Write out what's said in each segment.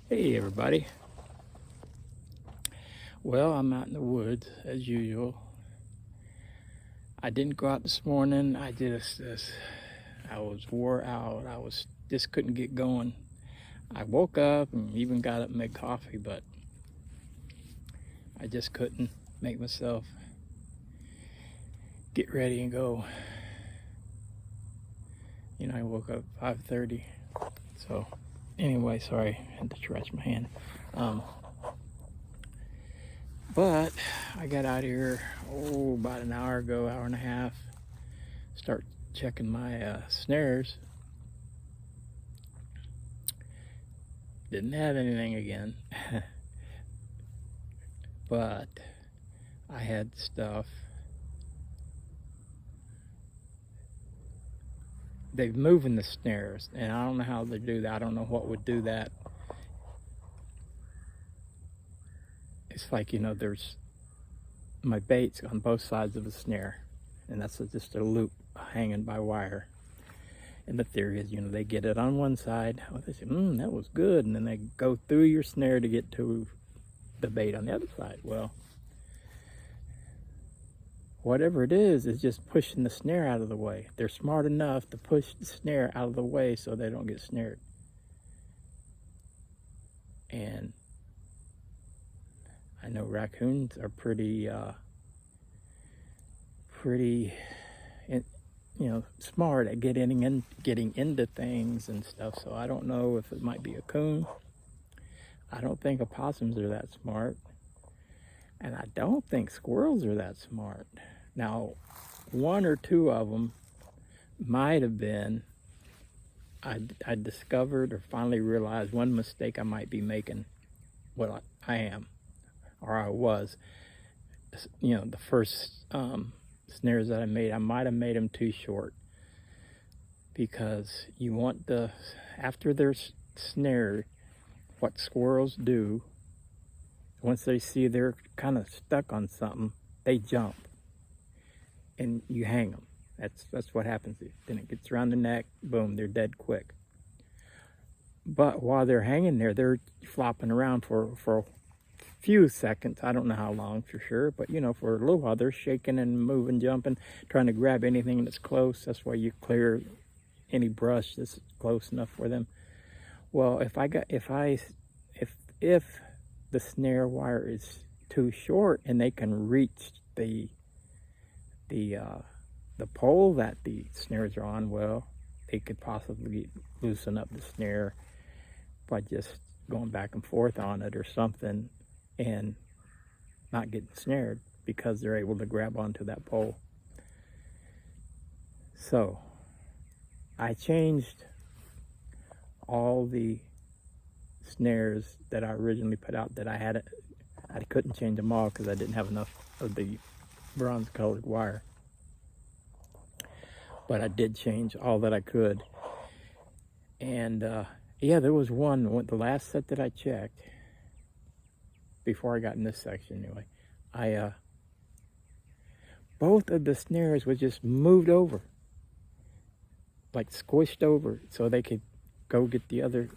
Hey everybody. Well, I'm out in the woods as usual. I didn't go out this morning. I was wore out. I just couldn't get going. I woke up and even got up and made coffee, but I just couldn't make myself get ready and go. I woke up 5:30. So anyway, sorry, I had to stretch my hand. But I got out here about an hour ago, hour and a half. Start checking my snares. Didn't have anything again. But I had stuff. They're moving the snares, and I don't know how they do that. I don't know what would do that. It's like, there's my baits on both sides of the snare, and that's just a loop hanging by wire. And the theory is, they get it on one side. Oh, they say, that was good. And then they go through your snare to get to the bait on the other side. Well, whatever it is just pushing the snare out of the way. They're smart enough to push the snare out of the way so they don't get snared. And I know raccoons are pretty smart at getting into things and stuff. So I don't know if it might be a coon. I don't think opossums are that smart. And I don't think squirrels are that smart. Now, one or two of them might have been. I discovered or finally realized one mistake I might be making. Well, I am, or I was. The first snares that I made, I might have made them too short, because you want after they're snared, what squirrels do, once they see they're kind of stuck on something, they jump and you hang them. That's what happens. Then it gets around the neck, boom, they're dead quick. But while they're hanging there, they're flopping around for a few seconds. I don't know how long for sure, but for a little while they're shaking and moving, jumping, trying to grab anything that's close. That's why you clear any brush that's close enough for them. Well, if the snare wire is too short and they can reach the pole that the snares are on, well, they could possibly loosen up the snare by just going back and forth on it or something and not getting snared because they're able to grab onto that pole. So I changed all the snares that I originally put out that I had. I couldn't change them all because I didn't have enough of the bronze colored wire. But I did change all that I could. And yeah, there was the last set that I checked, before I got in this section anyway, both of the snares were just moved over, like squished over, so they could go get the other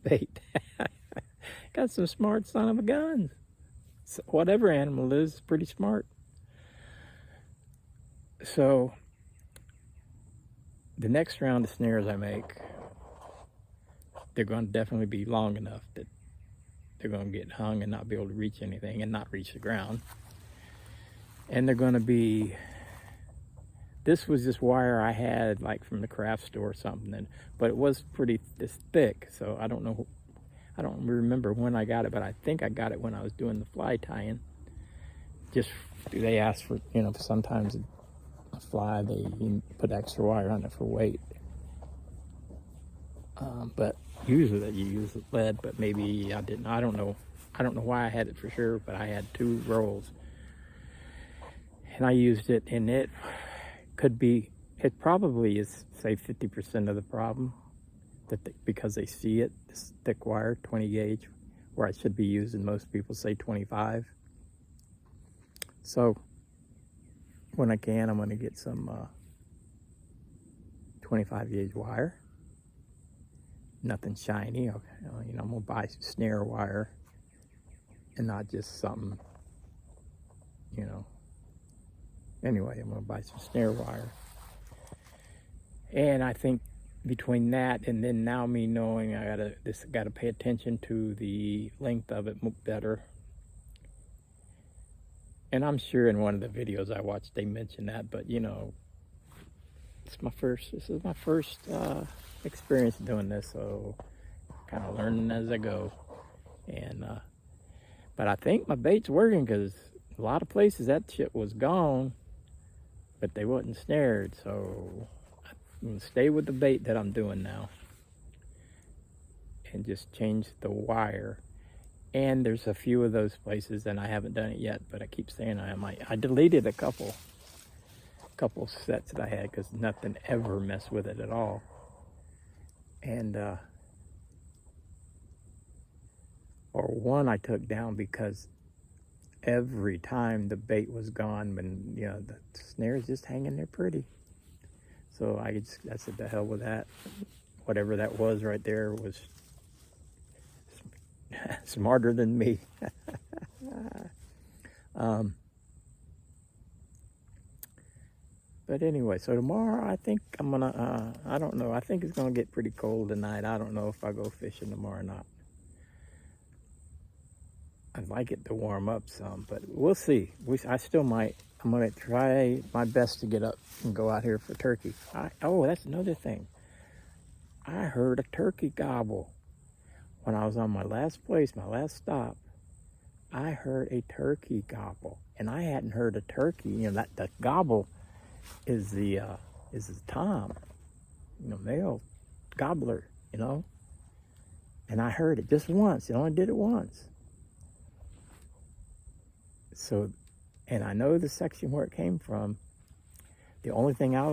bait. Got some smart son of a gun. So whatever animal is pretty smart. So the next round of snares I make, they're going to definitely be long enough that they're going to get hung and not be able to reach anything and not reach the ground. And they're going to be, this was just wire I had like from the craft store or something, but it was pretty thick. So I don't remember when I got it, but I think I got it when I was doing the fly tying. Just, they ask for, sometimes a fly, they put extra wire on it for weight. But usually you use lead, but maybe I didn't. I don't know why I had it for sure, but I had 2 rolls. And I used it, and it probably is, say, 50% of the problem, because they see it, this thick wire, 20 gauge, where I should be using, most people say 25. So when I can, I'm going to get some 25 gauge wire nothing shiny. You know, I'm gonna buy some snare wire and not just something, you know. Anyway, I'm gonna buy some snare wire. And I think between that and then now me knowing I gotta pay attention to the length of it better. And I'm sure in one of the videos I watched they mentioned that, but you know, this is my first experience doing this, so kind of learning as I go. And but I think my bait's working, because a lot of places that shit was gone, but they wasn't snared. So I'm gonna stay with the bait that I'm doing now and just change the wire. And there's a few of those places, and I haven't done it yet, but I keep saying I might. I deleted a couple sets that I had because nothing ever messed with it at all. And or one I took down because every time the bait was gone, when you know the snare's just hanging there pretty. So I said the hell with that. Whatever that was right there was smarter than me. But anyway, so tomorrow I think I'm gonna, I don't know, I think it's gonna get pretty cold tonight. I don't know if I go fishing tomorrow or not. I'd like it to warm up some, but we'll see. I still might. I'm gonna try my best to get up and go out here for turkey. Oh, that's another thing. I heard a turkey gobble when I was on my last stop. I heard a turkey gobble, and I hadn't heard a turkey. You know, that gobble is the tom, you know, male gobbler, you know. And I heard it just once. It only did it once. So, and I know the section where it came from. The only thing I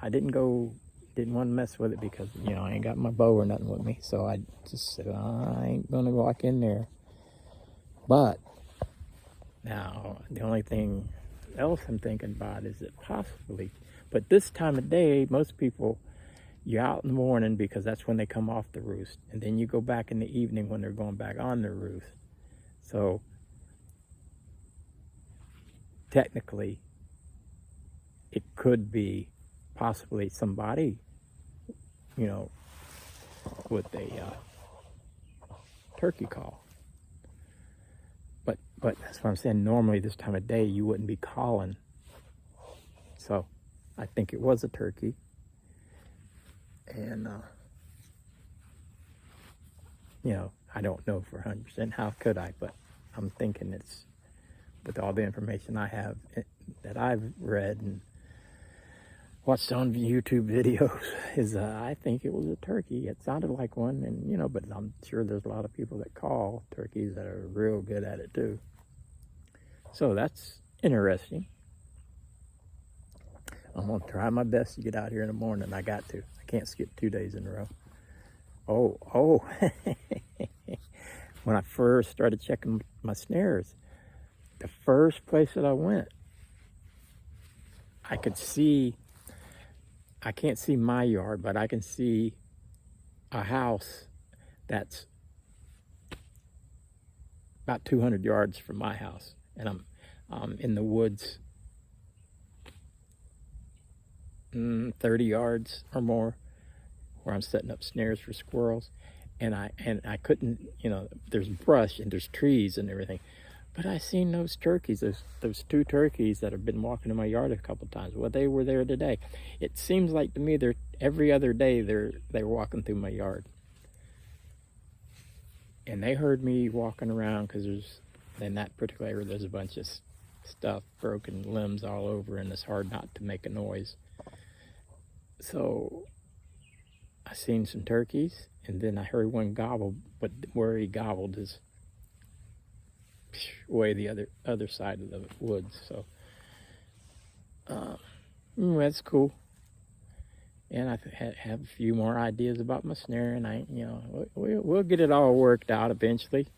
didn't want to mess with it because, you know, I ain't got my bow or nothing with me. So I just said, I ain't gonna walk in there. But now the only thing else I'm thinking about is it possibly, but this time of day, most people, you're out in the morning because that's when they come off the roost, and then you go back in the evening when they're going back on the roost. So technically it could be possibly somebody, you know, with a turkey call. But that's what I'm saying. Normally this time of day you wouldn't be calling. So I think it was a turkey. And, you know, I don't know for 100%. How could I? But I'm thinking it's, with all the information I have that I've read and watched on YouTube videos, is I think it was a turkey. It sounded like one, and you know, but I'm sure there's a lot of people that call turkeys that are real good at it too. So that's interesting. I'm gonna try my best to get out here in the morning. I got to. I can't skip 2 days in a row. Oh. When I first started checking my snares, the first place that I went, I could see, I can't see my yard, but I can see a house that's about 200 yards from my house. And I'm in the woods 30 yards or more, where I'm setting up snares for squirrels. And I couldn't, you know, there's brush and there's trees and everything. But I seen those turkeys, those 2 turkeys that have been walking in my yard a couple times. Well, they were there today. It seems like to me every other day they're walking through my yard. And they heard me walking around, because in that particular area there's a bunch of stuff, broken limbs all over, and it's hard not to make a noise. So I seen some turkeys, and then I heard one gobble, but where he gobbled is way the other side of the woods. So that's cool. And I have a few more ideas about my snare, and you know, we'll get it all worked out eventually.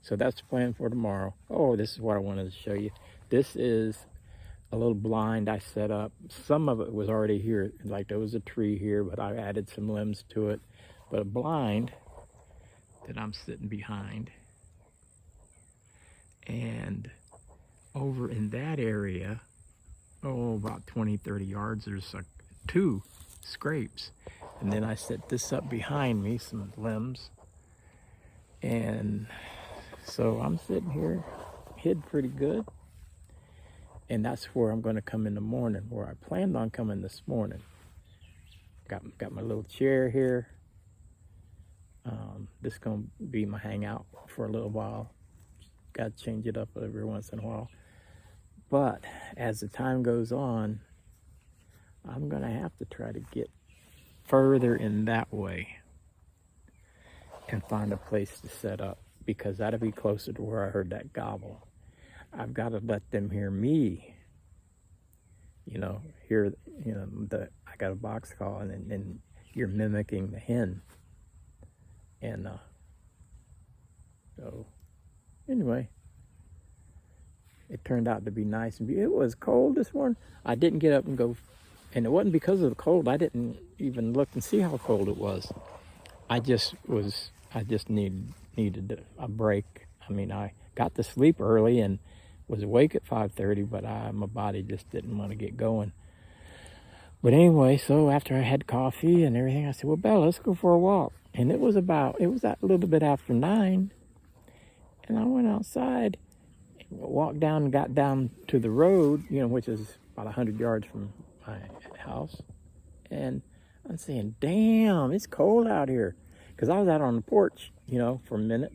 So that's the plan for tomorrow. Oh, this is what I wanted to show you. This is a little blind I set up. Some of it was already here, like there was a tree here, but I added some limbs to it. But a blind that I'm sitting behind. And over in that area, about 20, 30 yards, there's two scrapes. And then I set this up behind me, some limbs. And so I'm sitting here, hid pretty good. And that's where I'm gonna come in the morning, where I planned on coming this morning. Got my little chair here. This is gonna be my hangout for a little while. Got to change it up every once in a while. But as the time goes on, I'm gonna have to try to get further in that way and find a place to set up, because that'll be closer to where I heard that gobble. I've got to let them hear me. Hear I got a box call, and you're mimicking the hen. And so anyway, it turned out to be nice. And it was cold this morning. I didn't get up and go, and it wasn't because of the cold. I didn't even look and see how cold it was. I just needed a break. I mean, I got to sleep early and was awake at 5:30, but my body just didn't want to get going. But anyway, so after I had coffee and everything, I said, well, Bella, let's go for a walk. And it was a little bit after 9. And I went outside, walked down and got down to the road, which is about 100 yards from my house. And I'm saying, damn, it's cold out here. Because I was out on the porch, for a minute,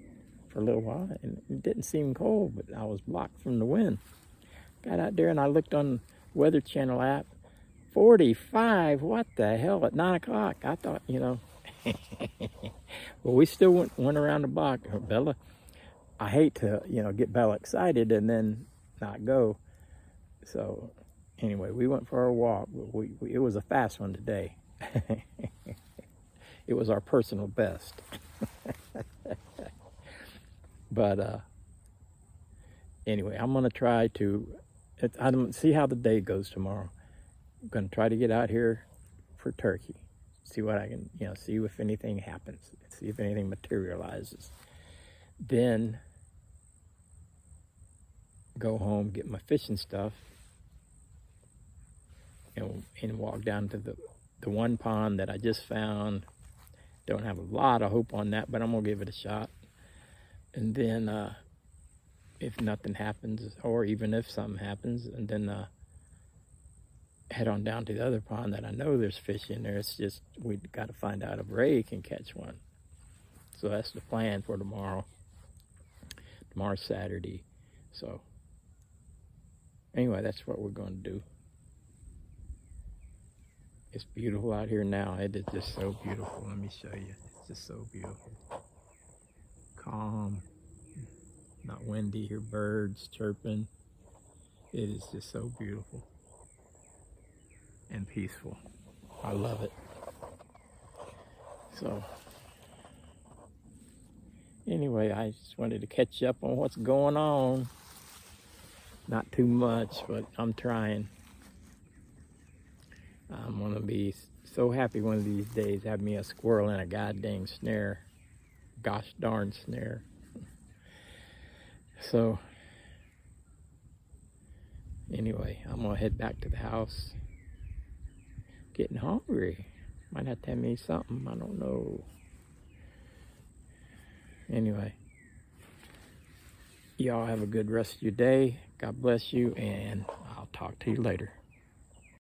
for a little while, and it didn't seem cold, but I was blocked from the wind. Got out there and I looked on the Weather Channel app. 45, what the hell, at 9 o'clock? I thought, Well, we still went around the block. Bella, I hate to, get Bella excited and then not go. So anyway, we went for a walk. It was a fast one today. It was our personal best. But anyway, I'm gonna try to, I don't see how the day goes tomorrow. I'm gonna try to get out here for turkey. See what I can, see if anything happens. See if anything materializes. Then go home, get my fishing stuff, and walk down to the one pond that I just found. Don't have a lot of hope on that, but I'm gonna give it a shot. And then if nothing happens, or even if something happens, and then head on down to the other pond that I know there's fish in there. It's just, we got to find out if Ray can catch one. So that's the plan for tomorrow. Tomorrow's Saturday. So anyway, that's what we're going to do. It's beautiful out here now. It is just so beautiful. Let me show you. It's just so beautiful. Calm. Not windy. Hear birds chirping. It is just so beautiful and peaceful. I love it. So anyway, I just wanted to catch up on what's going on. Not too much, but I'm trying. I'm gonna be so happy one of these days have me a squirrel in a goddamn snare. Gosh darn snare. So anyway, I'm gonna head back to the house. Getting hungry. Might have to have me something, I don't know. Anyway, y'all have a good rest of your day. God bless you, and I'll talk to you later.